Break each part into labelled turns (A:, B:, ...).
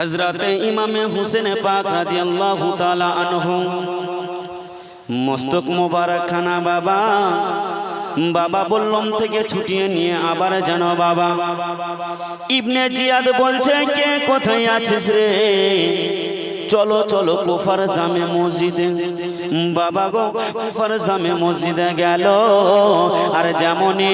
A: হযরত ইমাম হুসেন পাক রাদিয়াল্লাহু তাআলা আনহু মস্তক মোবারক খানা বাবা বললাম থেকে ছুটিয়ে নিয়ে আবার জানো বাবা। ইবনে জিয়াদ বলছে কে কোথায় আছিস রে, চলো চলো কুফার জামে মসজিদে। বাবা গো কুফার জামে মসজিদে গেল, আর যেমনই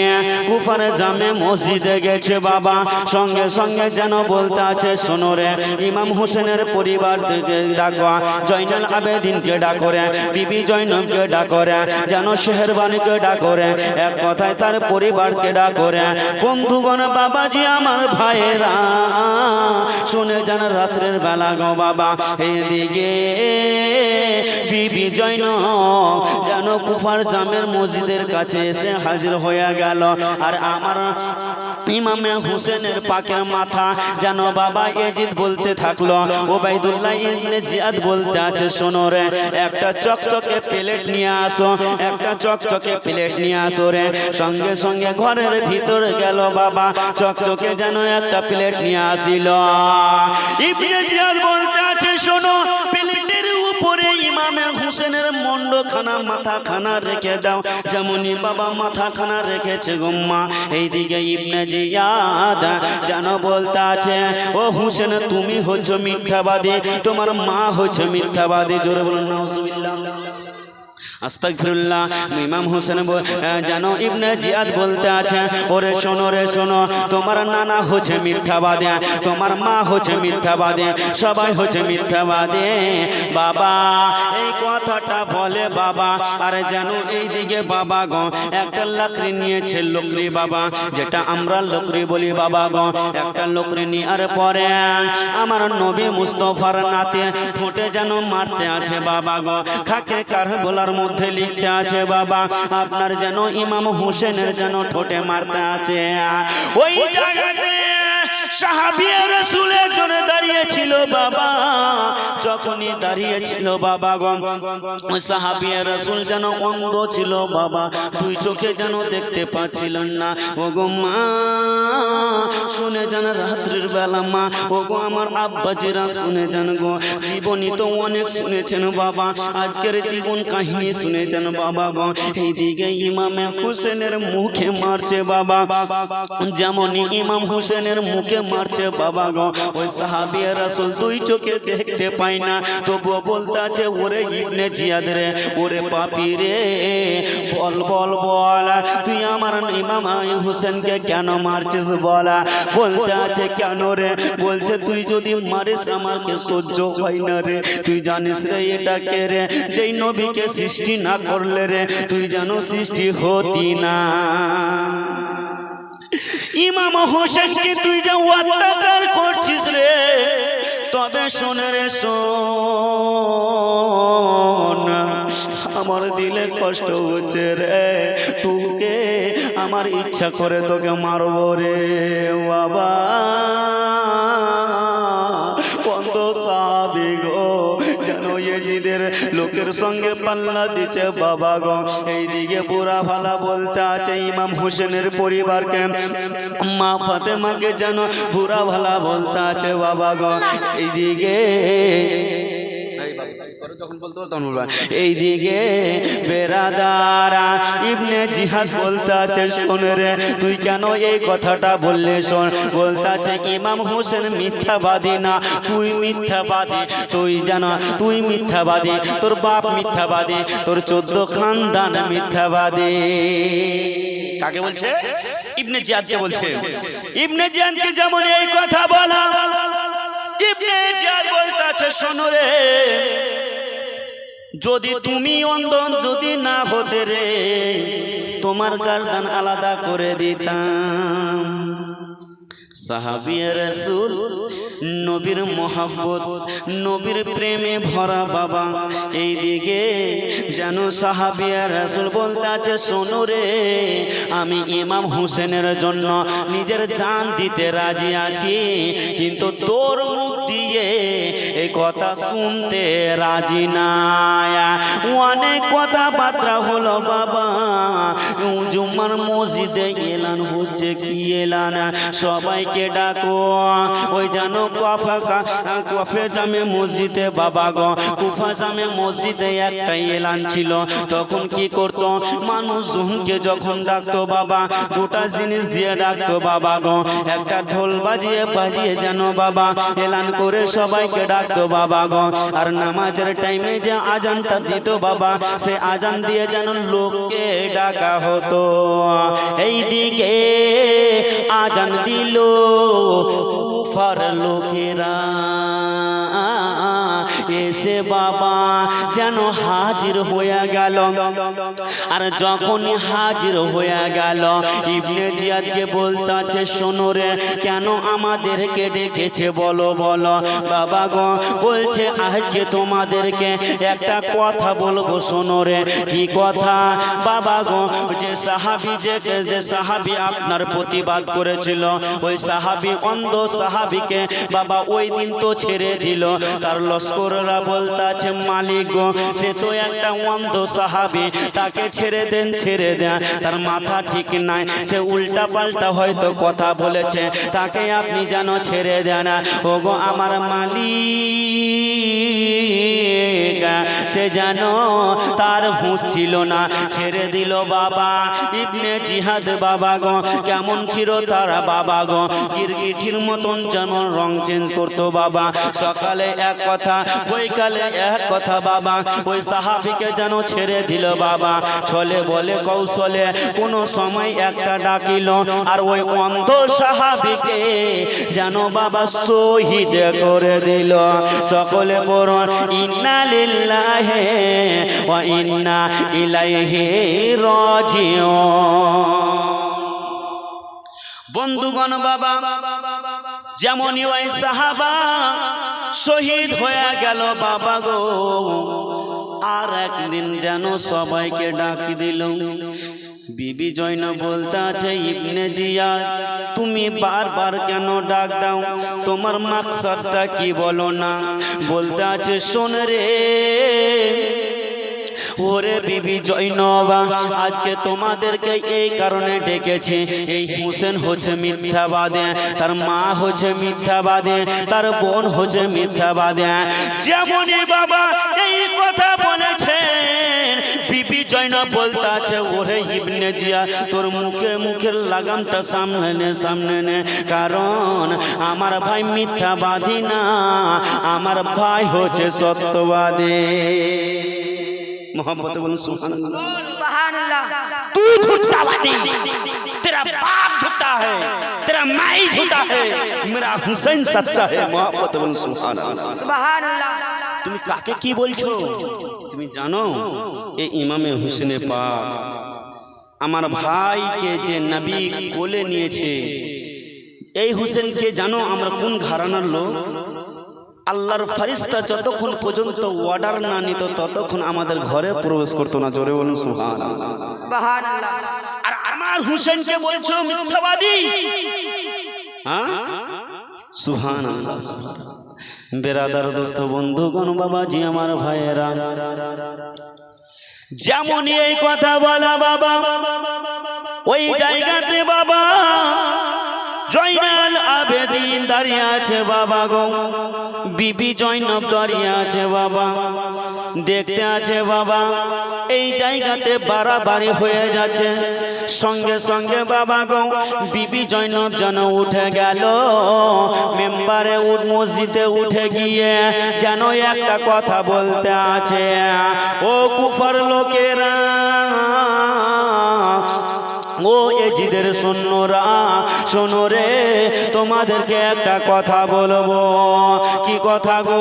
A: কুফার জামে মসজিদে গেছে বাবা, সঙ্গে সঙ্গে যেন বলতে আছে শোনো রে, ইমাম হোসেনের পরিবার থেকে ডাকো, জয়নাল আবেদিনকে ডাকো রে, বিবি জয়নবকে ডাকো রে, যেন শেহরবানীকে ডাকো রে, এক কথায় তার পরিবারকে ডাকো রে। বন্ধুগণ বাবাজি আমার ভাইয়েরা শুনে যেন রাত্রের বেলা গো বাবা, এদিকে বিবি জয়নব যেন কুফার জামের মসজিদের কাছে এসে হাজির হয়ে গেল। আর আমার ইমামে হুসেনের পাকের মাথা যেন বাবা এজিদ বলতে থাকলো, ওবাইদুল্লাহ ইবনে জিয়াদ বলতে আছে শোনো রে, একটা চকচকে প্লেট নিয়ে আসো, একটা চকচকে প্লেট নিয়ে আসো রে। সঙ্গে সঙ্গে ঘরের ভিতর গেল বাবা, চকচকে যেন একটা প্লেট নিয়ে আসিল। ইবনে জিয়াদ বলতে আছে শোনো, প্লেটের উপরে ইমামে হুসেনের মুন্ডখানা মাথাখানা রেখে দাও, যেমনই বাবা মাথাখানা রেখেছে গোম্মা। এইদিকে ইবনে জিয়াদ যেন বলতে আছে ও হুসেন তুমি হচ্ছ মিথ্যাবাদী, তোমার মা হচ্ছে মিথ্যাবাদী। জোরে বলুন নাউজুবিল্লাহ, আস্তাগফিরুল্লাহ। ইমাম হোসেন জানো ইবনে জিয়াদ বলতে আছে ওরে শোনো রে শোনো, তোমার নানা হচ্ছে মিথ্যাবাদী, তোমার মা হচ্ছে মিথ্যাবাদী, সবাই হচ্ছে মিথ্যাবাদী বাবা। এই কথাটা বলে বাবা, আর জানো এই দিকে বাবা গো একটা লাকড়ি নিয়েছে, লকড়ি বাবা, যেটা আমরা লকড়ি বলি বাবা গো, একটা লকড়ি নিয়ে পরে আমার নবী মুস্তাফার নাতের ঠোঁটে যেন মারতে আছে বাবা গো, খাকে কারবালার মধ্যে লিখতে আছে বাবা, আপনার যেন ইমাম হোসেনের যেন ঠোঁটে মারতে আছে। ওই জায়গাতে সাহাবিয়ে রাসূলের জন্য দাঁড়িয়েছিল বাবা, যখনই দাঁড়িয়েছিল বাবা গো সাহাবিয়ে রাসূল যেন অন্ধ ছিল বাবা, দুই চোখে যেন দেখতে পাচ্ছিলেন না। ও গো মা শুনে যেন রাত্রির বেলা মা, ও গো আমার আব্বাজিরা শুনে যেন গো, জীবনী তো অনেক শুনেছেন বাবা, আজকের জীবন কাহিনী শুনেছেন বাবা গো। এইদিকে ইমামে হুসেনের মুখে মারছে বাবা, যেমনই ইমাম হুসেনের মুখে মারছে বাবা গো, ওই সাহাবিয়ে রাসূল দুই চোখে দেখতে পায় না, তবুও বলতে আছে ওরে ইবনে জিয়াদ রে, ওরে পাপী রে, বল বল বল তুই আমার ইমাম হুসেনকে কেন মারছিস বল। বলতে আছে কেন রে, বলছে তুই যদি মারিস আমাকে সহ্য হয় না রে, তুই জানিস রে এটা কে রে, যেই নবীকে সৃষ্টি না করলে রে তুই যেন সৃষ্টি হতি না। ইমাম হোসেনকে তুই যে অত্যাচার করছিস রে, তবে শোনে রে শোন, আমার দিলে কষ্ট হচ্ছে রে, তোকে আমার ইচ্ছা করে তোকে মারব রে বাবা। অন্ধ সাহাবী গো যেন এজিদের লোকের সঙ্গে পাল্লা দিচ্ছে বাবা গো। এইদিকে বুড়া ভালা বলতে আছে ইমাম হোসেনের পরিবারকে, মা ফাতেমাকে যেন বুড়া ভালা বলতে আছে বাবা গো। এইদিকে এইদিকে বেরাদারা ইবনে জিহাদ বলতে আছে শোন রে, তুই কেন এই কথাটা বললে শোন। বলতে আছে ইমাম হোসেন মিথ্যাবাদী না, তুই মিথ্যাবাদী, তুই জানা তুই মিথ্যাবাদী, তোর বাপ মিথ্যাবাদী, তোর 14 খানদান মিথ্যাবাদী। কাকে বলছে? ইবনে জিয়াদকে বলছে। ইবনে জিয়াদকে যেমন এই কথা বলা, ইবনে জিয়াদ বলতে আছে শোনো রে, যদি তুমি অন্ধ যদি না হতে রে, তোমার গার্দান আলাদা করে দিতাম। সাহাবিয়ে রাসূল নবীর মোহাব্বত, নবীর প্রেমে ভরা বাবা। এইদিকে যেন সাহাবিয়ে রাসূল বলতে আছে শোনো রে, আমি ইমাম হোসেনের জন্য নিজের জান দিতে রাজি আছি, কিন্তু তোর মুখ দিয়ে এই কথা শুনতে রাজি না। অনেক কথাবার্তা হলো বাবা। জুম্মার মসজিদে এলান হচ্ছে, কি এলান? সবাইকে ডাকো। ওই জানো কফে জামে মসজিদে বাবা গো, কুফা জামে মসজিদে একটাই এলান ছিল। তখন কি করতো মানুষজনকে যখন ডাকতো বাবা, দুটা জিনিস দিয়ে ডাকতো বাবা গো। একটা ঢোল বাজিয়ে বাজিয়ে যেন বাবা এলান করে সবাইকে ডাকতো বাবা গো। আর নামাজের টাইমে যে আজানটা দিত বাবা, সে আজান দিয়ে যেন লোককে ডাকা হতো। এই দিকে আজান দিল কুফার লোকেরা, এসে বাবা যেন হাজির হয়ে গেল। আর যখন হাজির হয়ে গেল, ইবনে জিয়াদকে বলতে আছে, শোনো রে, কেন আমাদেরকে ডেকেছে বলো বলো। বাবা গো বলছে, আজকে তোমাদেরকে একটা কথা বলবো, শোনো রে। কি কথা বাবা গো? যে সাহাবী আপনার প্রতিবাদ করেছিল, ওই সাহাবী, অন্ধ সাহাবীকে বাবা ওই দিন তো ছেড়ে দিল। তার লস্কররা বলতে আছে, মালিক গো, সে তো একটা অন্ধ সাহাবী, তাকে ছেড়ে দেন, ছেড়ে দেন, তার মাথা ঠিক নাই, সে উল্টা পাল্টা হয়তো কথা বলেছে, তাকে আপনি যেন ছেড়ে দেন। ও গো আমার মালিক, সে যেন তার হুঁশ ছিল না, ছেড়ে দিল বাবা। ইবনে জিহাদ বাবা গো কেমন ছিল তারা বাবা গো, গিরগিটির মতন যেন রং চেঞ্জ করতো বাবা। সকালে এক কথা, বৈকালে এক কথা বাবা। ওই সাহাবীকে যেন ছেড়ে দিল বাবা, ছলে বলে কৌশলে কোনো সময় একটা ডাকিল, আর ওই অন্ধ সাহাবীকে যেন বাবা শহীদ করে দিল। সকলে পড়ুন, ইন্না লিল্লাহি ওয়া ইন্না ইলাইহি রাজিউন। বন্ধুগণ বাবা, যেমনই ওই সাহাবা শহীদ হয়ে গেল বাবা গো, আর একদিন যেন সবাইকে ডাক দিল। বিবি জয়নব বলতে আছে, ইবনে জিয়াদ তুমি বারবার কেন ডাক দাও? তোমার মাকসাদটা কি বলো না? বলতে আছে, শোন রে, ওরে বিবি জয়নব, আজকে তোমাদেরকে এই কারণে ডেকেছি, এই হোসেন হচ্ছে মিথ্যাবাদী, তার মা হচ্ছে মিথ্যাবাদী, তার বোন হচ্ছে মিথ্যাবাদী। যেমনই বাবা এই কথা বলেছেন, বিবি জয়নব বলতে আছে, ওরে ইবনে জিয়া, তোর মুখে মুখের লাগামটা সামনে নে, সামনে নে, কারণ আমার ভাই মিথ্যাবাদী না, আমার ভাই হচ্ছে সত্যবাদী। मोहब्बत बोलो सुभान अल्लाह। तू झूठावादी, तेरा बाप झूठा है, तेरा माई झूठा है, मेरा हुसैन सच्चा है। मोहब्बत बोलो सुभान अल्लाह। তুমি কাকে কি বলছো? তুমি জানো এই ইমামে হুসেনে পাক আমার ভাইকে যে নবী কোলে নিয়েছে, এই হুসেনকে জানো আমরা কোন ঘরানার লোক? আল্লাহর ফেরেশতা যতক্ষণ পর্যন্ত অর্ডার না নিত ততক্ষণ আমাদের ঘরে প্রবেশ করতো না। জোরে বলুন সুবহানাল্লাহ। আর আমার হুসেনকে বলছো মিথ্যাবাদী? হ্যাঁ, সুবহানাল্লাহ। বেরাদার দোস্ত বন্ধুগণ বাবাজি আমার ভাইয়েরা, যেমনই এই কথা বলা বাবা, ওই জায়গাতে বাবা জয়নাল আবেদিন দাঁড়িয়ে আছে বাবা গো, বিবি জয়নব দাঁড়িয়ে আছে বাবা, দেখতে আছে বাবা। এই জায়গাতে বাড়াবাড়ি হয়ে যাচ্ছে, সঙ্গে সঙ্গে বাবা গো বিবি জয়নব যেন উঠে গেল মেম্বারে, মসজিদে উঠে গিয়ে যেন একটা কথা বলতে আছে, ও কুফার লোকেরা, ও এজিদের সৈন্যরা, শোনো রে, তোমাদেরকে একটা কথা বলবো। কি কথা গো?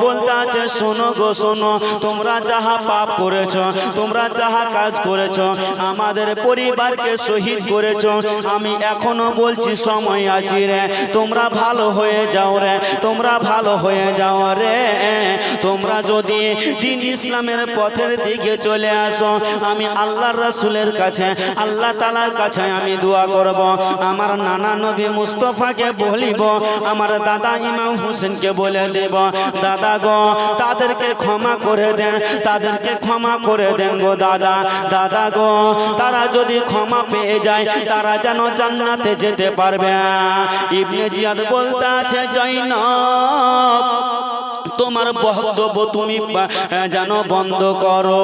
A: বলতে আছে, শোনো গো শোনো, তোমরা যাহা পাপ করেছ, তোমরা যাহা কাজ করেছ, আমাদের পরিবারকে শহীদ করেছ, আমি এখনো বলছি সময় আছে রে, তোমরা ভালো হয়ে যাও রে, তোমরা ভালো হয়ে যাও রে। তোমরা যদি দিন ইসলামের পথের দিকে চলে আসো, আমি আল্লাহর রাসূলের কাছে, আল্লাহ তাআলার কাছে আমি দোয়া করব, আমার নানা নবী মুস্তাফাকে বলিব, আমার দাদা ইমাম হোসেনকে হোসেনকে বলে দেব, দাদা গো তাদেরকে ক্ষমা করে দেন, তাদেরকে ক্ষমা করে দেন গো দাদা, দাদা গো তারা যদি ক্ষমা পেয়ে যায় তারা যেন জান্নাতে যেতে পারবে। ইবনে জিয়াদ বলতে আছে, জয়নব তোমার বক্তব্য তুমি যেন বন্ধ করো।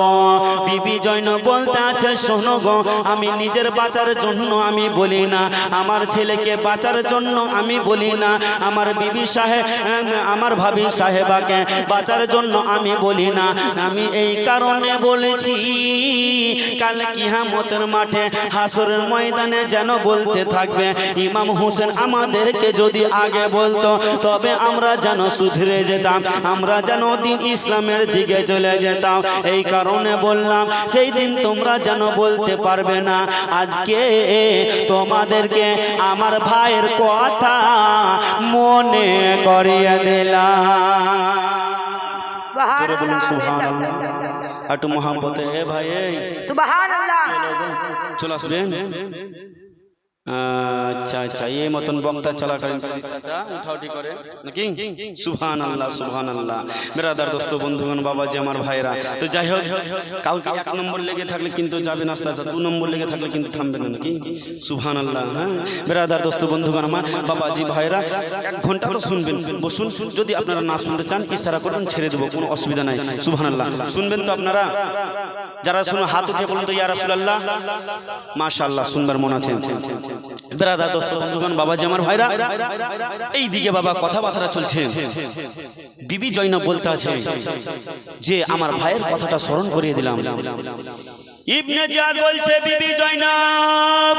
A: বিবি জয়নব বলতে আছে, শোনো গো আমি নিজের বাঁচার জন্য আমি বলি না, আমার ছেলেকে বাঁচার জন্য আমি বলি না, আমার বিবি সাহেব আমার ভাবি সাহেবাকে বাঁচার জন্য আমি বলি না, আমি এই কারণে বলেছি কাল কিয়ামতের মাঠে হাসরের ময়দানে যেন বলতে থাকবে, ইমাম হোসেন আমাদেরকে যদি আগে বলতো তবে আমরা যেন সুধরে যেতাম, আমরা যেন দিন ইসলামের দিকে চলে যেতাম। এই কারণে বললাম সেই দিন তোমরা যেন বলতে পারবে না। আজকে তোমাদেরকে আমার ভাইয়ের কথা মনে করিয়ে দিলাম। সুবহানাল্লাহ, একটু মোহাম্মতে এ ভাই সুবহানাল্লাহ চলে আসবেন। আচ্ছা আচ্ছা, এই মতন বক্তা চলাকালীন উঠাউঠি করে নাকি? সুবহানাল্লাহ সুবহানাল্লাহ। বিরাদার দোস্ত বন্ধুগণ বাবাজি আমার ভাইরা, তো যাই হোক কাউকে 1 নম্বর লেগে থাকলে কিন্তু যাবেন আস্তে আস্তে, 2 নম্বর লেগে থাকলে কিন্তু থামবেন না নাকি? সুবহানাল্লাহ। হ্যাঁ বিরাদার দোস্ত বন্ধুগণ আমার বাবাজি ভাইরা, 1 ঘন্টা তো শুনবেন, বসুন, যদি আপনারা না শুনতে চান ইশারা করবেন, ছেড়ে দেবো, কোনো অসুবিধা নাই। সুবহানাল্লাহ। শুনবেন তো আপনারা? যারা শুনো হাত উঠে বলুন তো ইয়া রাসূলুল্লাহ। মাশাআল্লাহ, শুনবার মন আছে। ব্রাদার দোস্ত বন্ধুগণ বাবাজি আমার ভাইরা, এই দিকে বাবা কথাবার্তা চলছে। বিবি জয়নব বলতে আছে যে আমার ভাইয়ের কথাটা স্মরণ করিয়ে দিলাম। ইবনে জিয়াদ বলছে, বিবি জয়নব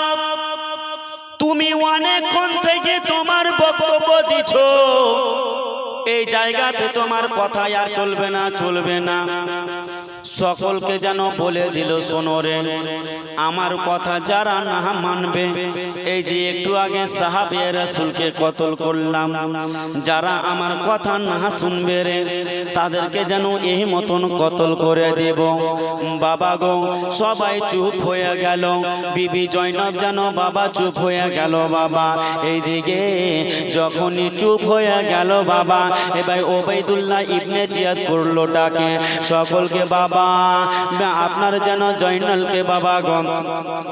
A: তুমি অনেকক্ষণ থেকে তোমার বক্তব্য দিছো, এই জায়গাতে তোমার কথা আর চলবে না, চলবে না। সকলকে যেন বলে দিল, শোনো রে আমার কথা যারা না মানবে, এই যে একটু আগে সাহাবে রাসূলকে কতল করলাম, যারা আমার কথা না শুনবে রে তাদেরকে যেন এই মতন কতল করে দেব। বাবা গো সবাই চুপ হয়ে গেল, বিবি জয়নব যেন বাবা চুপ হয়ে গেল। বাবা এইদিকে যখনই চুপ হয়ে গেল বাবা, এবার ওবাইদুল্লাহ ইবনে জিয়াদ করলো ডাকে সকলকে, বাবা আপনার যেন জয়নলকে বাবা গো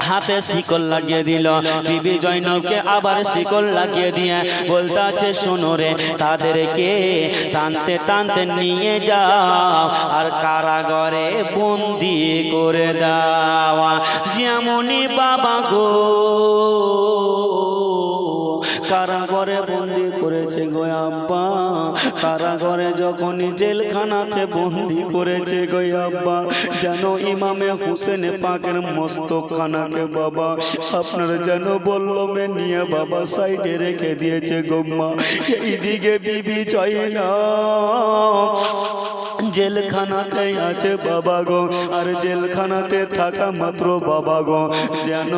A: হাতে শিকল লাগিয়ে দিল। বিবি জয়নবকে আবার শিকল লাগিয়ে দিয়ে বলতে আছে, শোনো রে তাদেরকে টানতে টানতে নিয়ে যাও আর কারাগারে বন্দি করে দাও। যেমনই বাবা গো কারাগারে বন্দি করেছে গো আব্বা, কারাগারে যখনই জেলখানাতে বন্দি করেছে গো আব্বা, যেন ইমামে হোসেন পাকের মস্তকখানাকে বাবা আপনার যেন বল্লমে নিয়ে বাবা সাইডে রেখে দিয়েছে গো মা। এইদিকে বিবি জয়নব জেলখানাতে আছে বাবা গো, আর জেলখানাতে থাকা মাত্র বাবা গো যেন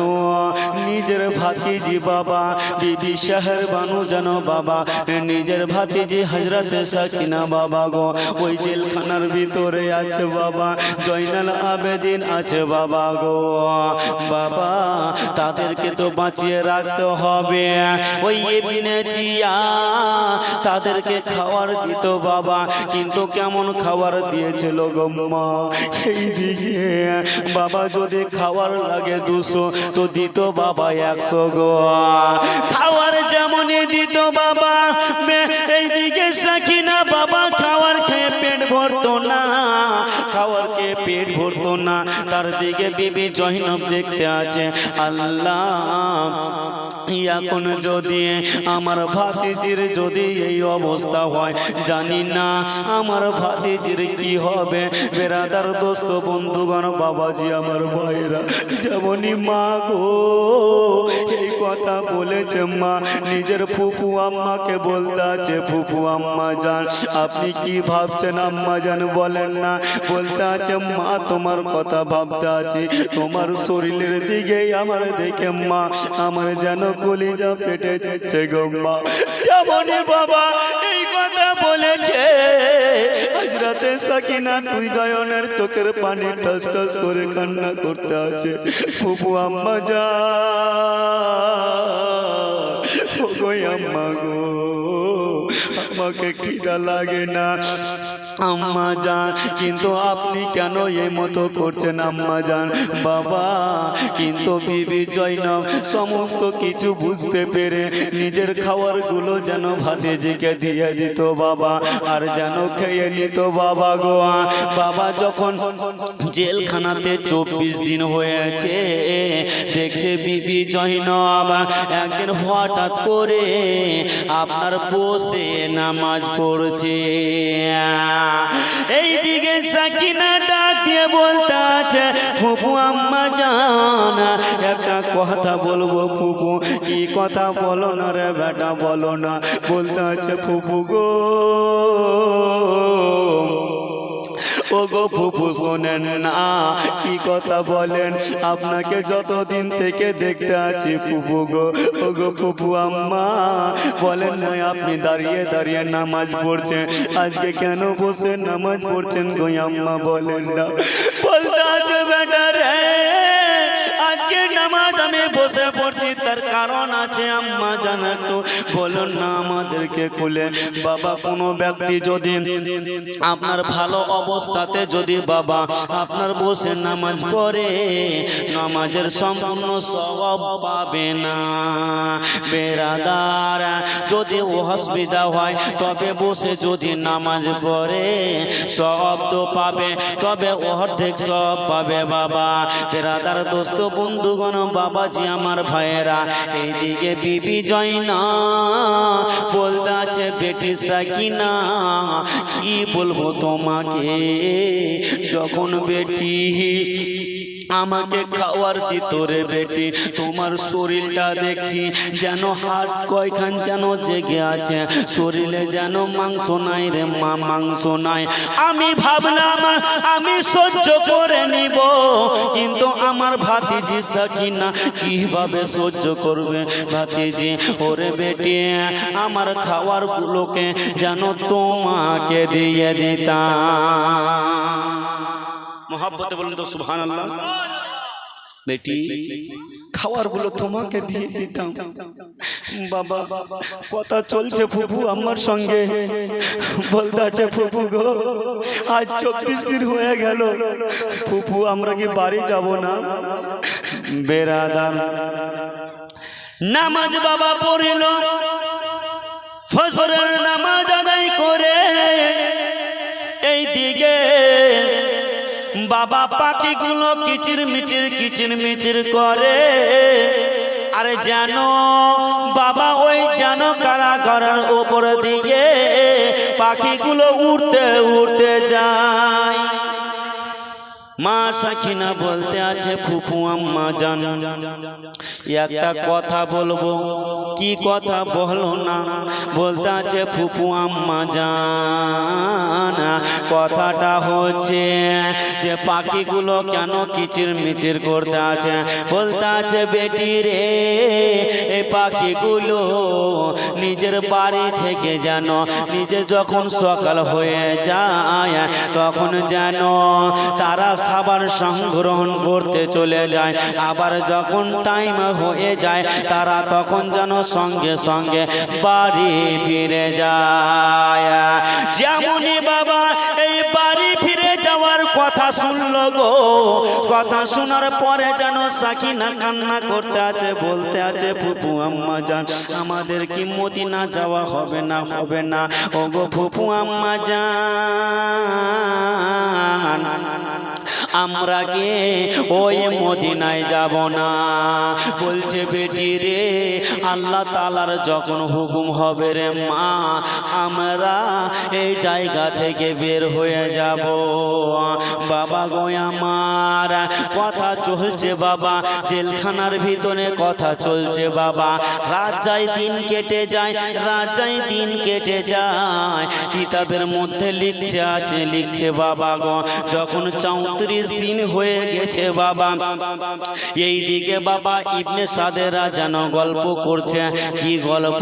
A: নিজের ভাতিজি বাবা বিবি শাহের বানু যেন বাবা নিজের ভাতিজি হযরতে সাকিনা বাবা গো ওই জেলখানার ভিতরে আছে বাবা। জয়নাল আবেদিন আছে বাবা গো, বাবা তাদেরকে তো বাঁচিয়ে রাখতে হবে। ওই ইবনে জিয়া তাদেরকে খাওয়ার দিত বাবা, কিন্তু কেমন খাওয়ার দিয়েছিল গো মা। এইদিকে বাবা যদি খাওয়ার লাগে 200 তো দিত বাবা 100 গো। খাওয়ার যেমনই দিত বাবা, এইদিকে সাকিনা বাবা খাওয়ার খেয়ে পেট ভরতো না, খাওয়ার খেয়ে পেট ভরতো না। তার দিকে বিবি জয়নব দেখতে আছে, আল্লাহ এখন যদি আমার ভাতিজির যদি এই অবস্থা হয় জানি না আমার ভাতিজির কি হবে। বেরাদার দোস্ত বন্ধুগণ বাবাজি আমার ভাইরা, যেমনই মা গো এই কথা বলেছে মা নিজের ফুফু আম্মাকে বলতে আছে, ফুফু আম্মা জান আপনি কি ভাবছেন আম্মা জান বলেন না। বলতে আছে মা তোমার কথা ভাবতে আছি, তোমার শরীরের দিকে আমার দেখে মা আমার যেন কলিজা ফেটে যাচ্ছে গো মা। যেমনই বাবা এই কথা বলেছে হযরতে সাকিনা দুই নয়নের চোখের পানি টস টস করে কান্না করতে আছে। ফুফু আম্মা জান, ও গো আম্মা গো, আমাকে খিদা লাগে না আম্মা জান, কিন্তু আপনি কেন এই মতো করছেন আম্মা জান? বাবা, কিন্তু বিবি জয়নব সমস্ত কিছু বুঝতে পেরে নিজের খাবারগুলো যেন ভাতিজিকে দিয়ে দিত বাবা, আর যেন খেয়ে নিত বাবা গো। বাবা যখন জেলখানাতে 24 দিন হয়েছে, দেখছে বিবি জয়নব একদিন হঠাৎ করে আপনার বসে নামাজ পড়ছে। এইদিকে সাকিনা ডাক দিয়ে বলতে আছে, ফুফু আম্মা জান একটা কথা বলবো ফুফু। কি কথা? বলো না রে বেটা, বলো না। বলতে আছে, ফুফু গো, ও গো ফুফু শোনেন না। কি কথা বলেন? আপনাকে যতদিন থেকে দেখতে আছি ফুফু গো, ও গো ফুফু আম্মা বলেন না, আপনি দাঁড়িয়ে দাঁড়িয়ে নামাজ পড়ছেন, আজকে কেন বসে নামাজ পড়ছেন গো আম্মা বলেন না। বলতে আছে, বেটা রে আজকে নামাজ আমি বসে পড়ছি, তার কারণ আছে আম্মা জান, একটু বলুন না আমাদেরকে খুলে। বাবা, কোনো ব্যক্তি যদি আপনার ভালো অবস্থাতে যদি বাবা আপনার বসে নামাজ পড়ে, নামাজের সম্পূর্ণ সওয়াব পাবে না বেরাদার। যদি অসুবিধা হয় তবে বসে যদি নামাজ পড়ে সওয়াব তো পাবে, তবে অর্ধেক সওয়াব পাবে বাবা। বেরাদার, দোস্ত, বন্ধুগণ, বাবাজি, আমার ভাইয়েরা, এইদিকে বিবি জয়নব বলতে আছে, বেটি সাকিনা কি বলবো তোমাকে, যখন বেটি আমাকে খাওয়ার দিত রে বেটি, তোমার শরীরটা দেখছি যেন হাড় কয়খান যেন জেগে আছে, শরীরে যেন মাংস নাই রে মা, মাংস নাই। আমি ভাবলাম আমি সহ্য করে নিব, কিন্তু আমার ভাতিজি সাকিনা কিভাবে সহ্য করবে? ভাতিজি, ওরে বেটি আমার খাওয়ার গুলোকে যেন তোমাকে দিয়ে দিতাম। মোহাব্বতে বলুন তো সুবহানাল্লাহ। বেটি খাওয়ার গুলো তোমাকে দিয়ে দিতাম। বাবা, কথা চলছে ফুফু আমার সঙ্গে, বলতে আছে, ফুফু গো আজ 24 দিন হয়ে গেল, ফুফু আমরা কি বাড়ি যাব না? বেরাদার, নামাজ বাবা পড়িল, ফজরের নামাজ আদায় করে এই দিকে বাবা পাখিগুলো কিচির মিচির করে। আরে জানো বাবা, ওই জানো কারাগারের উপর দিয়ে পাখিগুলো উড়তে উড়তে যায়। মা সাকিনা বলতে আছে, ফুফু আম্মা জান একটা কথা বলবো। কি কথা? বলো না। বলতে আছে, ফুফু আম্মা জান কথাটা হচ্ছে যে পাখিগুলো কেন কিচির মিচির করতে আছে? বলতে আছে, বেটি রে এই পাখিগুলো নিজের বাড়ি থেকে যেন নিজে যখন সকাল হয়ে যায় তখন যেন তারা খাবার সংগ্রহণ করতে চলে যায়, আবার যখন টাইম হয়ে যায় তারা তখন যেন সঙ্গে সঙ্গে বাড়ি ফিরে যায়। যেমনই বাবা এই বাড়ি ফিরে যাওয়ার কথা শুনলো গো, কথা শোনার পরে যেন সাকিনা কান্না করতে আছে, বলতে আছে, ফুফু আম্মা জান আমাদের কি মদিনা যাওয়া হবে না? হবে না ও গো ফুফু আম্মা জান, আমরা গে ওই মদিনায় যাব না। বলছে, বেটি রে আল্লাহ তাআলার যখন হুকুম হবে রে মা, আমরা এই জায়গা থেকে বের হয়ে যাব। বাবা গো আমার, কথা চলছে বাবা, জেলখানার ভিতরে কথা চলছে বাবা। রাত যায় দিন কেটে যায়, রাত যায় দিন কেটে যায়। কিতাবের মধ্যে লিখছে আছে, লিখছে বাবা গো, যখন 34 39 দিন হয়ে গেছে বাবা। এই দিকে বাবা ইবনে সাদেরা যেন গল্প করছে। কি গল্প?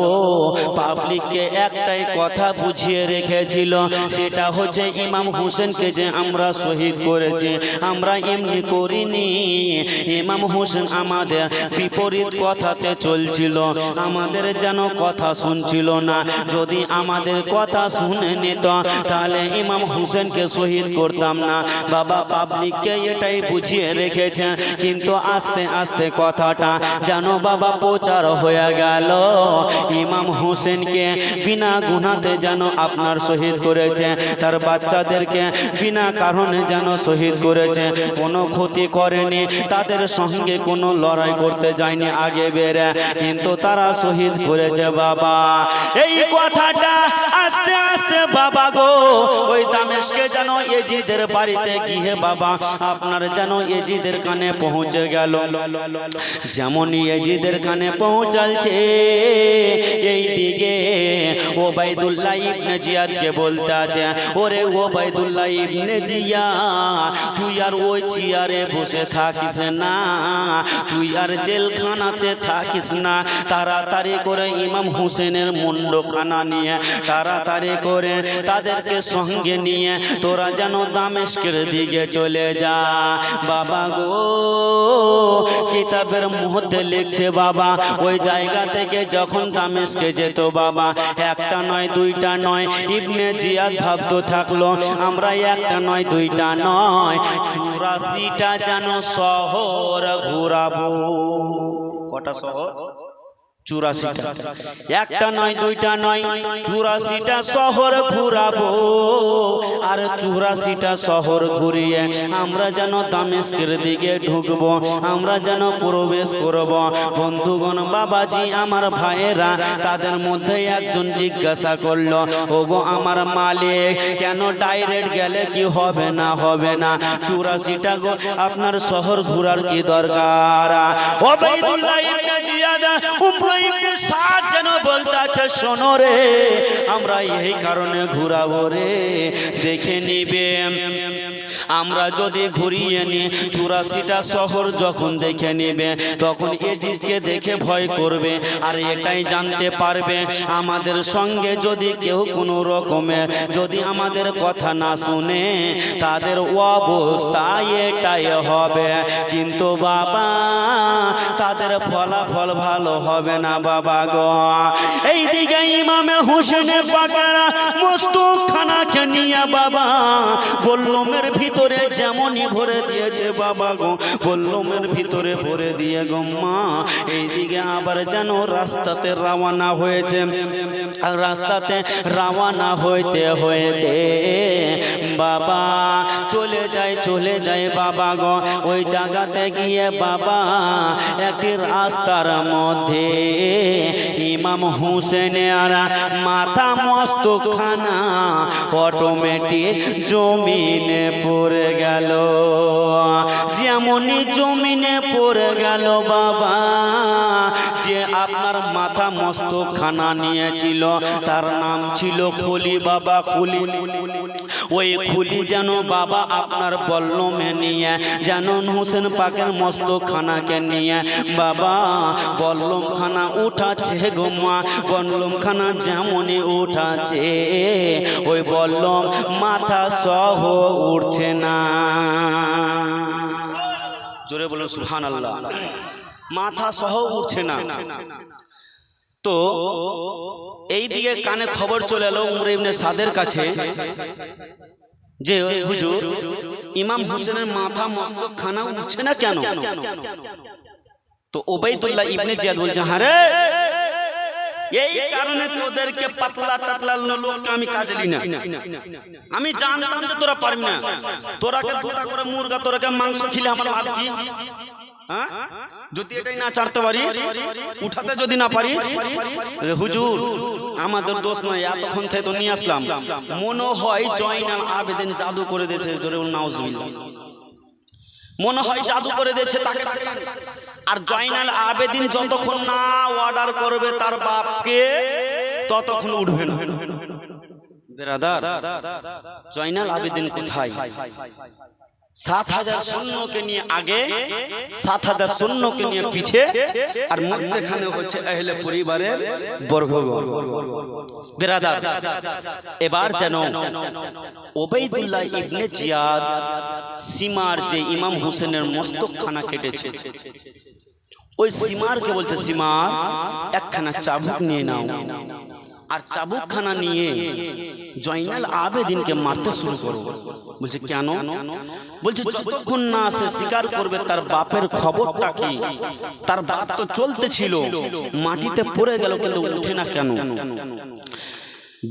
A: পাবলিককে একটাই কথা বুঝিয়ে রেখেছিল, সেটা হচ্ছে ইমাম হোসেনকে যে আমরা শহীদ করেছি, আমরা এমনি করিনি। ইমাম হোসেন আমাদের বিপরীত কথাতে চলছিল, আমাদের যেন কথা শুনছিল না। যদি আমাদের কথা শুনে নিত তাহলে ইমাম হোসেনকে শহীদ করতাম না। বাবা পাবলিককে এটাই বুঝিয়ে রেখেছেন, কিন্তু আস্তে আস্তে কথাটা যেন বাবা প্রচার হয়ে গেল। ইমাম হোসেনকে বিনা গুনাতে যেন আপনার শহীদ করেছে, তার বাচ্চাদেরকে বিনা কারণে যেন শহীদ করেছে, কোনো ক্ষতি করেনি, তাদের সঙ্গে কোনো লড়াই করতে যায়নি আগে বেড়ে, কিন্তু তারা শহীদ করেছে বাবা। এই কথাটা আস্তে আস্তে বাবা গো ওই দামেস্কে যেন এজিদের বাড়িতে গিয়ে বাবা আপনার যেন এজিদের কানে পৌঁছে গেল। যেমনই এজিদের কানে পৌঁছালছে, এই দিকে ওবাইদুল্লাহ ইবনে জিয়াদকে বলতে আছে, ওরে ওবাইদুল্লাহ ইবনে জিয়াদ, তুই আর ওই চেয়ারে বসে থাকিস না, তুই আর জেলখানাতে থাকিস না, তাড়াতাড়ি করে ইমাম হোসেনের মুন্ডখানা নিয়ে তাড়াতাড়ি করে তাদেরকে সঙ্গে নিয়ে তোরা যেন দামেস্কের দিকে চলে যা। বাবা গো কিতাবের মধ্যে লিখছে বাবা ওই জায়গা থেকে যখন দামেস্কে যেত বাবা, একটা নয় দুইটা নয়, ইবনে জিয়াদ ভাবতে থাকলো আমরা একটা নয় দুইটা নয় 84টা যেন শহর ঘুরাবো। কটা শহর? 84টা। একটা নয় দুইটা নয় 84টা শহর ঘুরাবো, আর 84টা শহর ঘুরিয়ে আমরা যেন দামেস্কের দিকে ঢুকবো, আমরা যেন প্রবেশ করব। বন্ধুগণ বাবাজি আমার ভাইয়েরা, তাদের মধ্যে একজন জিজ্ঞাসা করলো, ওগো আমার মালিক, কেন ডাইরেক্ট গেলে কি হবে না হবে না, 84টা আপনার শহর ঘুরার কি দরকার? ওবাইদুল্লাহ ইবনে জিয়াদ ইবনে সাদ যেন বলতে আছে, শোনো রে, আমরা এই কারণে ঘুরাবো রে, দেখে নিবে আমরা যদি ঘুরিয়ে নি 84টা শহর যখন দেখে নিবে তখন এজিদকে দেখে ভয় করবে, আর এটাই জানতে পারবে আমাদের সঙ্গে যদি কেউ কোনো রকমের যদি আমাদের কথা না শুনে তাদের অবস্থা এটাই হবে। কিন্তু বাবা তাদের ফলাফল ভালো হবে না বাবা গো। এই দিকে ইমামে হোসেনের পাকেরা মস্তখানাকে নিয়ে বাবা বল্লমের ভিতরে যেমনই ভরে দিয়েছে বাবা গো, বল্লমের ভিতরে ভরে দিয়ে গো মা এইদিকে আবার যেন রাস্তাতে রওনা হয়েছে। আর রাস্তাতে রওনা হইতে হইতে বাবা চলে যায় বাবা গো। ওই জায়গাতে গিয়ে বাবা একটি রাস্তার মধ্যে ইমাম হোসেনের মাথা মস্তখানা অটোমেটিক জমিনে পড়ে গেল। যেমনই জমিনে পড়ে গেল বাবা, যে আপনার মাথা মস্তখানা নিয়েছিল তার নাম ছিল খুলি বাবা, খুলি। ওই খুলি যেন বাবা আপনার বল্লমে নিয়ে যেন হোসেন পাকের মস্তখানাকে নিয়ে বাবা বল্লমখানা উঠাচ্ছে গো মা। বল্লমখানা যেমনই উঠাছে ওই বল্লম মাথা সহ উঠছে না। জোরে বলুন সুবহানাল্লাহ। মাথা সহ উঠছে না। তো এই দিকে কানে খবর চলে এলো উমর ইবনে সাদের কাছে যে হুজুর ইমাম হোসেনের মাথা মস্তকখানা উঠছে না কেন? তো ওবাইদুল্লাহ ইবনে জিয়াদ বলছে, হ্যাঁ রে, এই কারণে তোদেরকে পাতলা টাতলা লোককে আমি কাজে লি না। আমি জানতাম যে তোরা পারবি না, তোরাকে দুটা করে মুরগা তোরাকে মাংস খেলে আমার লাভ কি? যদি এটাই না চারতে পারিস, উঠাতে যদি না পারিস, হুজুর আমাদের দোষ নয়, এতক্ষণ থেকে তো নিয়ে আসলাম, মনে হয় জয়নাল আবেদিন জাদু করে দিয়েছে। জোরে বলুন নাউজুবিল্লাহ। মনে হয় জাদু করে দিয়েছে তাকে। আর জয়নাল আবেদিন যতক্ষণ না অর্ডার করবে তার বাপকে ততক্ষণ উঠবে না। বেরাদার, জয়নাল আবেদিন কোথায়? 7,000 সৈন্যকে নিয়ে আগে, 7,000 সৈন্যকে নিয়ে পিছে, আর মধ্যখানে হচ্ছে আহলে পরিবারের বর্গগণ। বিরাদার, এবার যেন ওবাইদুল্লাহ ইবনে জিয়াদ সীমার যে ইমাম হোসেনের মস্তকখানা কেটেছে, ওই সীমারকে বলছে, সীমার একখানা চাবুক নিয়ে নাও, আর চাবুকখানা নিয়ে জয়নাল আবেদিনকে মারতে শুরু করো। বলছে কেন? বলছে যতক্ষণ না সে স্বীকার করবে তার বাপের খবরটা কি। তার বাপ তো চলতেছিল, মাটিতে পড়ে গেল কিন্তু উঠে না কেন?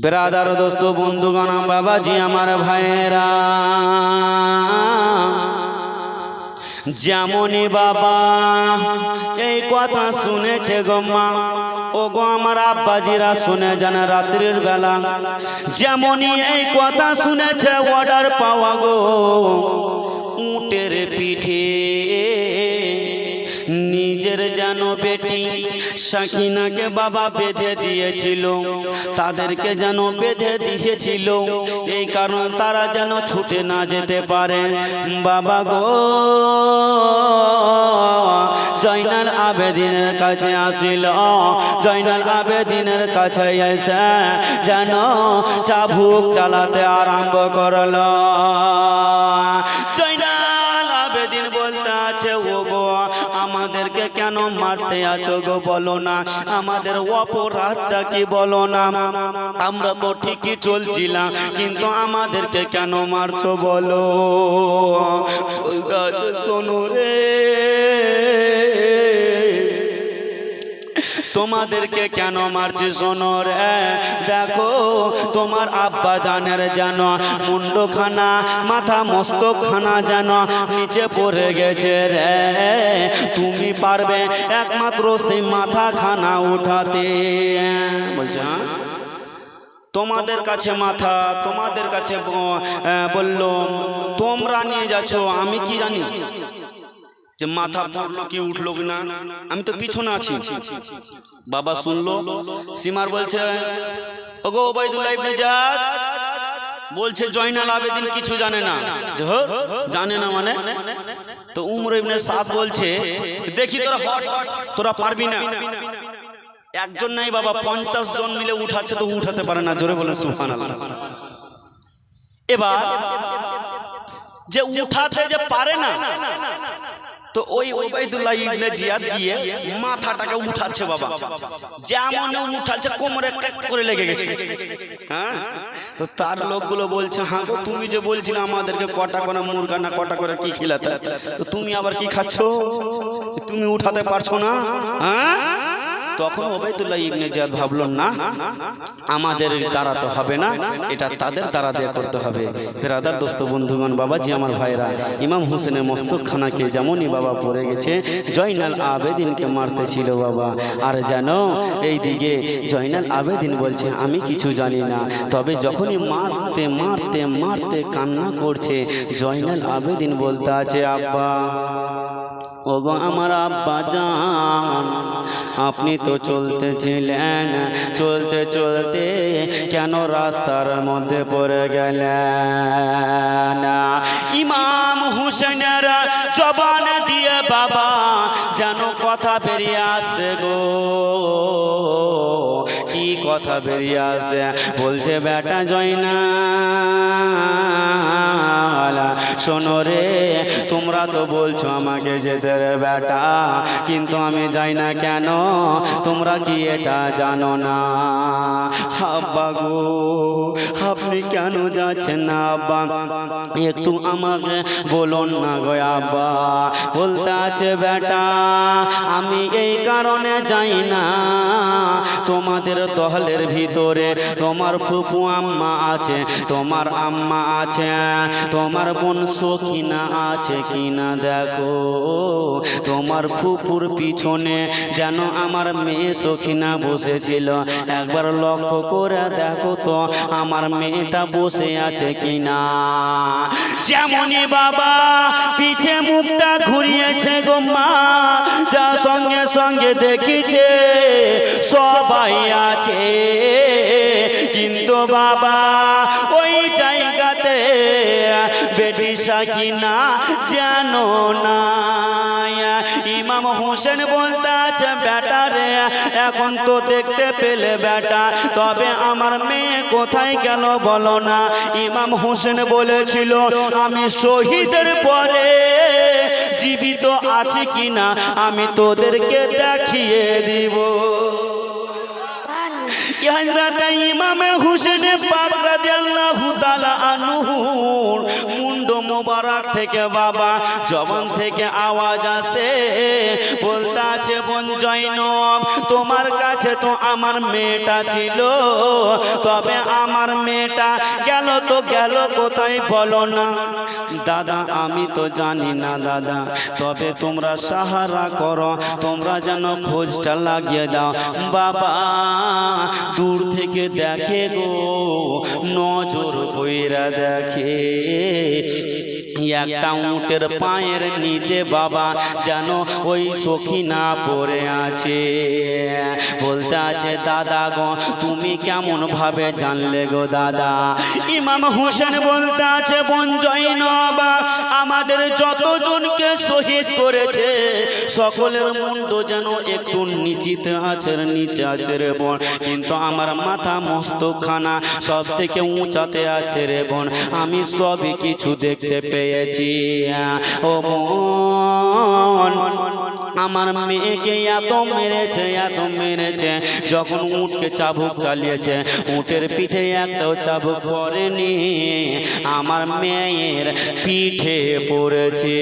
A: বিরাদার, দোস্ত, বন্ধুগণ, বাবাজি, আমার ভাইয়েরা, যেমনই বাবা এই কথা শুনেছে গো মা, ও গো আমার আব্বাজিরা শুনে যান রাত্রির বেলা, যেমনই এই কথা শুনেছে অর্ডার পাওয়া গো উটের পিঠে নিজের যেন বেটি সাকিনাকে বাবা বেঁধে দিয়েছিল, তাদেরকে যেন বেঁধে দিয়েছিল, এই কারণ তারা যেন ছুটে না যেতে পারে। বাবা গো জয়নাল আবেদিনের কাছে আসিল, জয়নাল আবেদিনের কাছে এসে যেন চাবুক চালাতে আরম্ভ করল। জয়নাল আবেদিন বলতে আছে, ও গো আমাদেরকে কেন মারতে আছো গো, বলো না, আমাদের অপরাধটা কি বলো না, আমরা তো ঠিকই চলছিলাম, কিন্তু আমাদেরকে কেন মারছো বলো। শোনো রে, তোমাদেরকে কেন মারছি শোনো রে, দেখো তোমার আব্বা জানের যেন মুন্ডখানা, মাথা মস্তকখানা যেন নিচে পড়ে গেছে রে, তুমি পারবে একমাত্র সেই মাথাখানা উঠাতে। বলছে তোমাদের কাছে মাথা, তোমাদের কাছে বলল, তোমরা নিয়ে যাচ্ছ, আমি কি জানি যে মাথা পড়লো কি উঠলো না, আমি তো পিছনে আছি। বাবা শুনলো, সীমার বলছে, ওগো ওবাইদুল্লাহ ইবনে জিয়াদ, বলছে জয়নাল আবেদিন কিছু জানে না। জানে না মানে? তো উমর ইবনে সাদ বলছে, দেখি তোরা হট, তোরা পারবি না। একজন নাই বাবা, 50 জন মিলে উঠাচ্ছে তো উঠাতে পারে না। জোরে বলেন সুবহানাল্লাহ। এবার যে উঠাতে যে পারে না, তো ওই ওবাইদুল্লাহ ইবনে জিয়াদ গিয়ে মাথাটাকে উঠাচ্ছে বাবা, যেমন উঠাচ্ছে কোমরে কাট করে লেগে গেছে। হ্যাঁ, তো তার লোকগুলো বলছে, হ্যাঁ গো তুমি যে বলছিলে আমাদেরকে কটা করে মুরগা না কটা করে কি খিলাতে, তো তুমি আবার কি খাচ্ছো, তুমি উঠাতে পারছো না? হ্যাঁ, তখন ওবাইদুল্লাহ ইবনে জিয়াদ ভাবলো, না আমাদের দ্বারা তো হবে না, এটা তাদের দ্বারা দিয়ে করতে হবে। বিরাদার, দোস্ত, বন্ধুগণ, বাবাজি, আমার ভাইরা, ইমাম হোসেনের মস্তকখানাকে যেমনই বাবা পড়ে গেছে, জয়নাল আবেদিনকে মারতে ছিল বাবা। আর জানো এইদিকে জয়নাল আবেদিন বলছে, আমি কিছু জানি না, তবে যখনই মারতে মারতে মারতে কান্না করছে, জয়নাল আবেদিন বলতে আছে, আব্বা, ওগো আমার আব্বা জান, আপনি তো চলতেছিলেন, চলতে চলতে কেন রাস্তার মধ্যে পড়ে গেলেন? ইমাম হুসেনের জবান দিয়ে বাবা যেন কথা বেরিয়ে আসে গো, কি কথা বেরিয়ে আসে, বলছে, বেটা জয়নাল, শোনো রে, তোমরা তো বলছো আমাকে যেতে রে বেটা, কিন্তু আমি যাই না কেন, তোমরা কি এটা জানো না? আব্বা গো, আপনি কেন যাচ্ছেন না আব্বা, একটু আমাকে বলুন না গো আব্বা। বলতে আছে, বেটা আমি এই কারণে যাই না, তোমাদের দহলের ভিতরে তোমার ফুফু আম্মা আছে, তোমার আম্মা আছে, তোমার বোন সখিনা আছে কিনা দেখো, তোমার ফুপুর পিছনে যেন আমার মেয়ে সখিনা বসেছিল, একবার লক্ষ্য করে দেখো তো আমার মেয়েটা বসে আছে কিনা। যেমনই বাবা পিছে মুখটা ঘুরিয়েছে গো মা, যা সঙ্গে সঙ্গে দেখিছে সবাই আছে, কিন্তু বাবা ওই জায়গাতে বেটি সাকিনা জানো না। ইমাম হোসেন বলতে আছে বেটা রে এখন তো দেখতে পেলে বেটা, তবে আমার মেয়ে কোথায় গেল বলো না। ইমাম হোসেন বলেছিল আমি শহীদের পরে জীবিত আছি কিনা আমি তোদেরকে দেখিয়ে দিব। হযরত ইমাম হোসেন পাক রাদিয়াল্লাহু তাআলা আনহুর মুন্ড মোবারক থেকে বাবা জবান থেকে আওয়াজ আসে, বলতে আছে বোন জয়নব তোমার কাছে তো আমার মেয়েটা ছিল, তবে আমার মেয়েটা গেল তো গেল কোথায় বলো না। দাদা আমি তো জানি না দাদা, তবে তোমরা সাহারা করো, তোমরা যেন খোঁজটা লাগিয়ে দাও। বাবা দূর থেকে দেখে গো, নজর কইরা দেখে একটা উটের পায়ের নিচে বাবা যেন ওই সখিনা পড়ে আছে। বলতে আছে দাদা গো তুমি কেমন ভাবে জানলে গো দাদা। ইমাম হোসেন বলতে আছে বোন জয়নব আমাদের যতজনকে শহীদ করেছে সকলের মুন্ড যেন একটু নিচে আছে রে বোন, কিন্তু আমার মাথা মস্তকখানা সব থেকে উঁচাতে আছে রে বোন, আমি সবই কিছু দেখতে পেয়েছি। ও বোন আমার মেয়েকে এত মেরেছে, যখন উটকে চাবুক চালিয়েছে উটের পিঠে একটাও চাবুক পড়েনি, আমার মেয়ের পিঠে পড়েছে।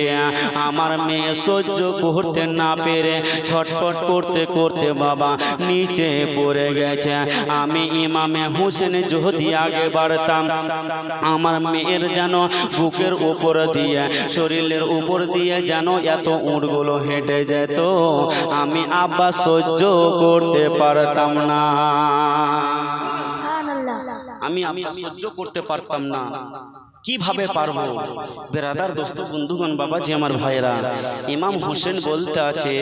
A: আমার মেয়ে সহ্য করতে না পেরে ছটফট করতে করতে বাবা নিচে পড়ে গেছে। আমি ইমামে হোসেন যদি আগে বাড়তাম আমার মেয়ের যেন বুকের উপর দিয়ে শরীরের উপর দিয়ে যেন এত উটগুলো হেঁটে যেত, আমি আব্বা সহ্য করতে পারতাম না, আমি সহ্য করতে পারতাম না। কিভাবে পারবো বেরাদার দোস্ত বন্ধুগণ বাবাজি আমার ভাইরা। ইমাম হোসেন বলতে আছে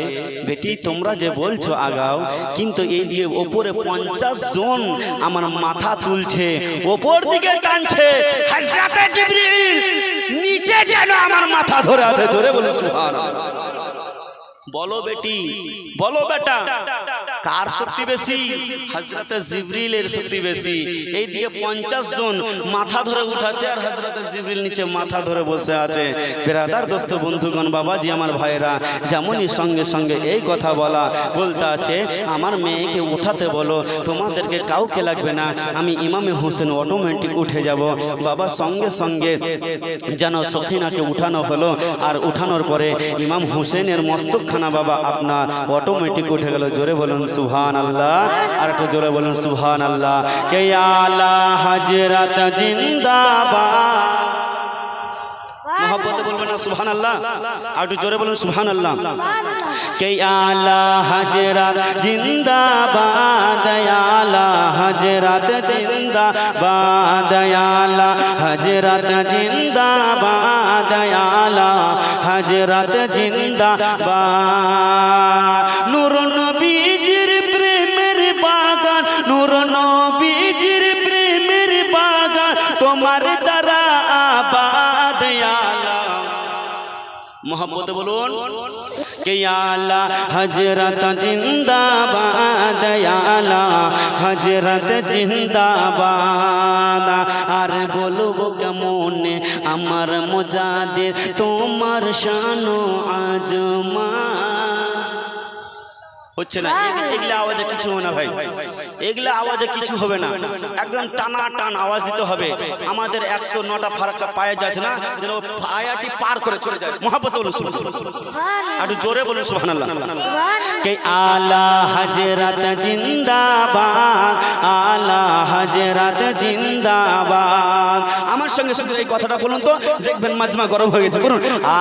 A: বেটি তোমরা যে বলছো আগাও, কিন্তু এই দিয়ে ওপরে 50 জন আমার মাথা তুলছে ওপর দিকে টানছে, হযরতে জিবরিল নিচে যেন আমার মাথা ধরে আছে। ধরে বলে সুবহানাল্লাহ। বলো বেটি বলো বেটা কার শক্তি বেশি? হযরতে জিবরিলের শক্তি বেশি। এই দিকে 50 জন মাথা ধরে উঠাচ্ছে আর হযরতে জিবরিল নিচে মাথা ধরে বসে আছে। বেরাদার দোস্ত বন্ধুগণ বাবাজি আমার ভাইরা, যেমনই সঙ্গে সঙ্গে এই কথা বলতে আছে আমার মেয়েকে উঠাতে বলো, তোমাদেরকে কাউকে লাগবে না, আমি ইমামে হোসেন অটোমেটিক উঠে যাব। বাবা সঙ্গে সঙ্গে যেন সখিনাকে উঠানো হলো, আর উঠানোর পরে ইমাম হোসেনের মস্তকখানা বাবা আপনার অটোমেটিক উঠে গেল। জোরে বলুন সুবহানাল্লাহ, আর একটু জোরে বলুন সুবহানাল্লাহ। কে আলা হযরত জিন্দাবাদ, মোহব্বতে বলবেন না সুবহানাল্লাহ, আর একটু জোরে বলুন সুবহানাল্লাহ। কে আলা হযরত জিন্দাবাদ, আলা হযরত জিন্দাবাদ, আলা হযরত জিন্দাবাদ, আলা হযরত জিন্দাবাদ। নূর নবীজির প্রেমের বাগান, নূর নবীজির প্রেমের বাগান তোমার দ্বারা আবাদ, আলা মোহব্বতে বলুন কে আলা হযরত জিন্দাবাদ, আলা হযরত জিন্দাবাদ। আর বলবো কেমন আমার মুজাদ্দিদ তোমার শান আজমা। হচ্ছে না এগুলা আওয়াজে কিছু হবে না ভাই, এগুলা আওয়াজে কিছু হবে না, একদম টানা টান আওয়াজ দিতে হবে। আমাদের 109টা ফারাক্কা পায়ে যাচ্ছে না যেন পায়াটি পার করে চলে যায়। মোহাম্মত বলুন একটু জোরে বলুন সুবহানাল্লাহ। কে আলা হযরত জিন্দাবাদ, আলা হযরত জিন্দাবাদ। আমার সঙ্গে সঙ্গে এই কথাটা বলুন তো, দেখবেন মাজমা গরম হয়ে গেছে। বলুন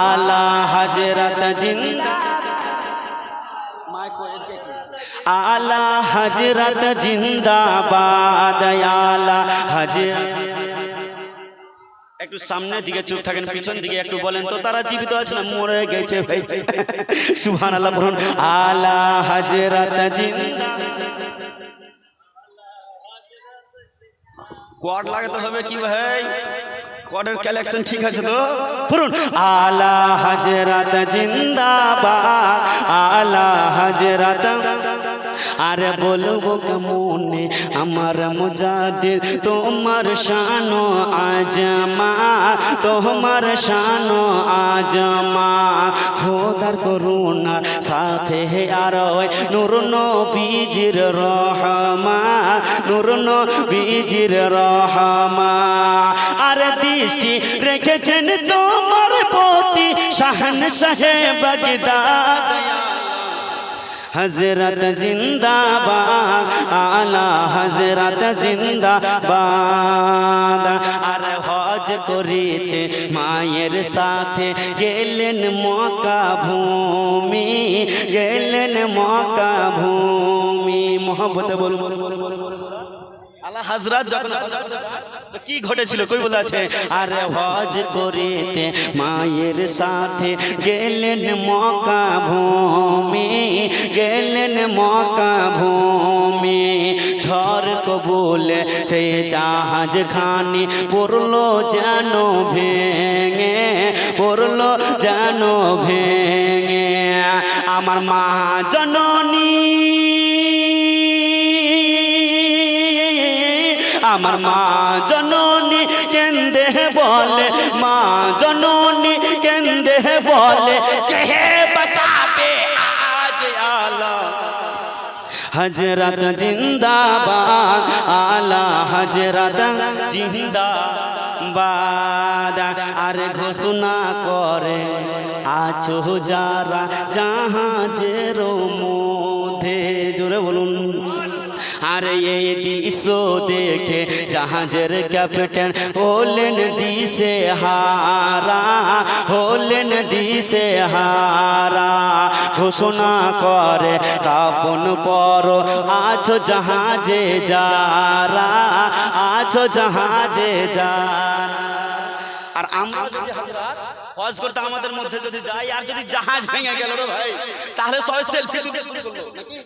A: আলা হযরত জিন্দাবাদ, আলা হযরত জিন্দাবাদ, আলা হযরত। একটু সামনের দিকে চুপ থাকেন, পিছন দিকে একটু বলেন তো তারা জীবিত আছে না মরে গেছে ভাই? সুবহানাল্লাহ বলুন আলা হযরত জিন্দাবাদ। কোয়াড লাগাতে হবে কি ভাই? কর্ডের কালেকশন ঠিক আছে তো পড়ুন আলা হযরত জিন্দাবাদ আলা হযরত আরে বলবো কেমনে আমার মুজাদ্দিদ তোমার শানো আজমা তোমার শানো আজমা খোদার করুণার সাথে আর নূর নবীজির রহমা নূর নবীজির রহমা আর দৃষ্টি রেখেছেন তোমার প্রতি শাহনশাহে বাগদাদ হযরত জিন্দাবাদ আলা হযরত জিন্দাবাদ আর হজ করিতে মায়ের সাথে গেলেন মক্কা ভূমি গেলেন মক্কা ভূমি মোহাম্মদ বল আলা হযরত যখন কি ঘটেছিল কই বলা আছে আরে হজ করিতে মায়ের সাথে গেলেন মক্কা ভূমি গেলেন মক্কা ভূমি ঝড় কবুল সে জাহাজ খানি পড়লো যেন ভেঙে পড়লো যেন ভেঙে আমার মা জননী আমার মা জননী কেন্দে বলে মা জননী কেন্দে বলে কে বাঁচাবে আজ আলা হযরত জিন্দাবাদ আলা হযরত জিন্দাবাদ আর ঘোষণা করে আছো যারা জাহাজের মধ্যে জোরে বলুন আর এই দৃশ্য দেখে জাহাজের ক্যাপ্টেন হলেন দিশে হারা হলেন দিশে হারা ঘোষণা করে কাফন পর আছো জাহাজে যারা আছো জাহাজে যারা আর আমরা যদি হযরত হজ করতে আমাদের মধ্যে যদি যাই আর যদি জাহাজ ভেঙে গেল রে ভাই তাহলে সবাই সেলফি তুলতে শুরু করলো নাকি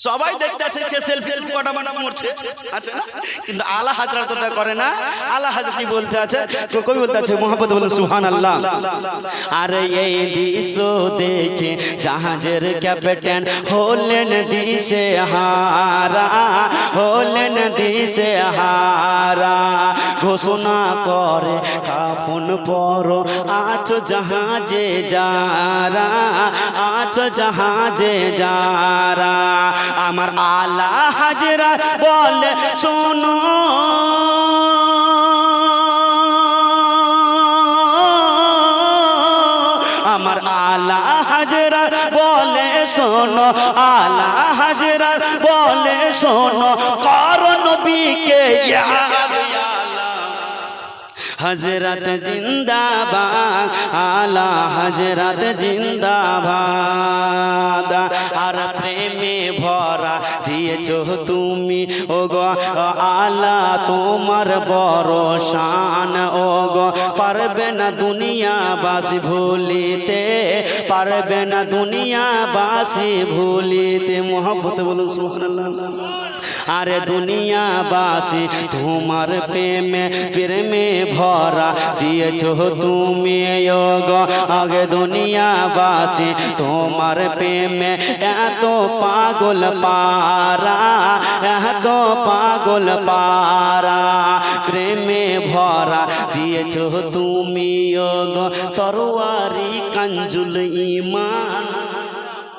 A: সবাই দেখতে আছে কে সেলফি কটা মানুষ মরছে আচ্ছা কিন্তু আলা হযরত তো করে না আলা হযরত কি বলতে আছে কবি বলতে আছে মোহাম্মদ বলেন সুবহানাল্লাহ আর এই দৃশ্য দেখে জাহাজের ক্যাপ্টেন হলেন দিশে হারা হলেন দিশে হারা ঘোষণা করে কাফন পর আছো জাহাজে যারা আছো জাহাজে যারা আমার আলা হযরত বলে শোনো আমার আলা হযরত বলে শোনো আলা হযরত বলে শোনো করো নবীকে ইয়াদ হযরত জিন্দাবাদ আলা হযরত জিন্দাবাদ আর প্রেমে ভরা দিয়েছো তুমি ও গো আলা তোমার বড় শান ও গো পারবে না দুনিয়াবাসী ভুলিতে পারবে না দুনিয়াবাসী ভুলিতে মোহাম্মত বলুন সুবহানাল্লাহ আরে দুনিয়াবাসী তোমার প্রেমে প্রেমে ভরা দিয়েছো তুমি গো আগে দুনিয়াবাসী তোমার প্রেমে এত পাগল পারা এত পাগল পারা প্রেমে ভরা দিয়েছো তুমি গো তরবারি কাঞ্জুল ঈমান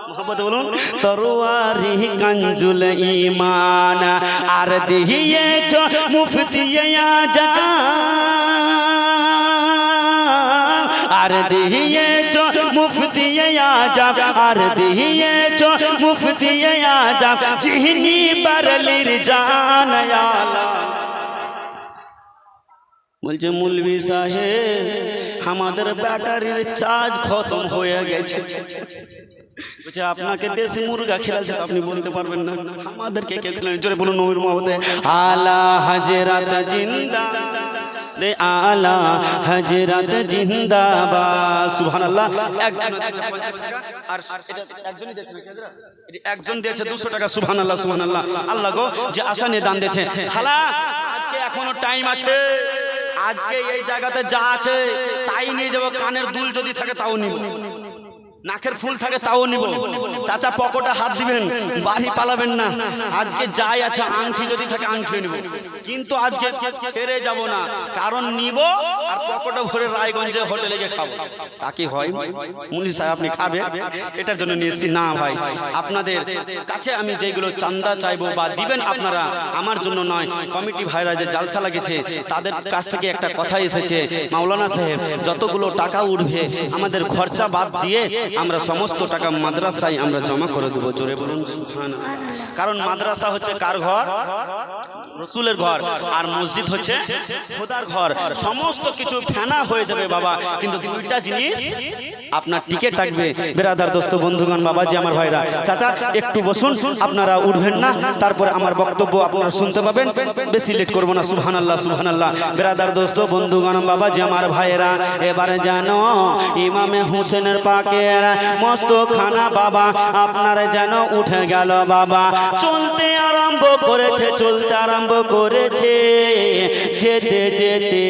A: মোহাম্মদ বলুন তরবারি কাঞ্জুল ঈমান আর দিয়েছো মুফতি আজম আর দিয়েছো মুফতি আজম আর দিয়েছো মুফতি আজম যিনি বারলির জান আলা বলছে মৌলভী সাহেব আমাদের ব্যাটারির চার্জ খতম হয়ে গেছে বলছে আপনাকে দেশি মুরগা খেলাচ্ছে আপনি বলতে পারবেন না আমাদেরকে কে খেলেন জোরে বলুন নবীর মহব্বতে আলা হযরত জিন্দা দে আলা হযরত জিন্দাবাদ সুবহানাল্লাহ আর এটা একজনই দিয়েছে একজন দিয়েছে 200 টাকা সুবহানাল্লাহ সুবহানাল্লাহ আল্লাহ গো যে আশা নিয়ে দান দিয়েছে খালা আজকে এখনো টাইম আছে আজকে এই জায়গাতে যা আছে তাই নিয়ে যাবো, কানের দুল যদি থাকে তাও নিব, নাকের ফুল থাকে তাও নিব। চাচা পকেটে হাত দিবেন, বাড়ি পালাবেন না। আজকে যাই আছে, আংটি যদি থাকে আংটি নিব, কিন্তু আজকে ছেড়ে যাব না, কারণ নিব আর পকেটে ভরে রায়গঞ্জে হোটেলে গিয়ে খাবো। তা কি হয় মুন্নি সাহেব, আপনি খাবে এটার জন্য নিয়েছি না ভাই। আপনাদের কাছে আমি যেগুলো চান্দা চাইবো বা দিবেন আপনারা, আমার জন্য নয়। কমিটি ভাইরা যে জালসা লাগেছে তাদের কাছ থেকে একটা কথা এসেছে, মাওলানা সাহেব যতগুলো টাকা উঠবে আমাদের খরচা বাদ দিয়ে আমরা সমস্ত টাকা মাদ্রাসায় আমরা জমা করে দেবো। জোরে বলুন সুবহানাল্লাহ। কারণ মাদ্রাসা হচ্ছে কার ঘর? রসুলের ঘর। আর মসজিদ হচ্ছে খোদার ঘর। সমস্ত কিছু ফেনা হয়ে যাবে বাবা, কিন্তু দুইটা জিনিস আপনার টিকে থাকবে। বেরাদার দোস্ত বন্ধুগণ, বাবাজি আমার ভাইরা, চাচা একটু বসুন, আপনারা উঠবেন না, তারপরে আমার বক্তব্য আপনারা শুনতে পাবেন। বেশি লেট করবো না। সুবহানাল্লাহ সুবহানাল্লাহ। বেরাদার দোস্ত বন্ধুগণ, বাবাজি আমার ভাইরা, এবারে জানো ইমামে হুসেনের পাকের মস্ত খানা বাবা আপনার যেন উঠে গেল বাবা। চলতে আরম্ভ করেছে, চলতে আরম্ভ করেছে, যেতে যেতে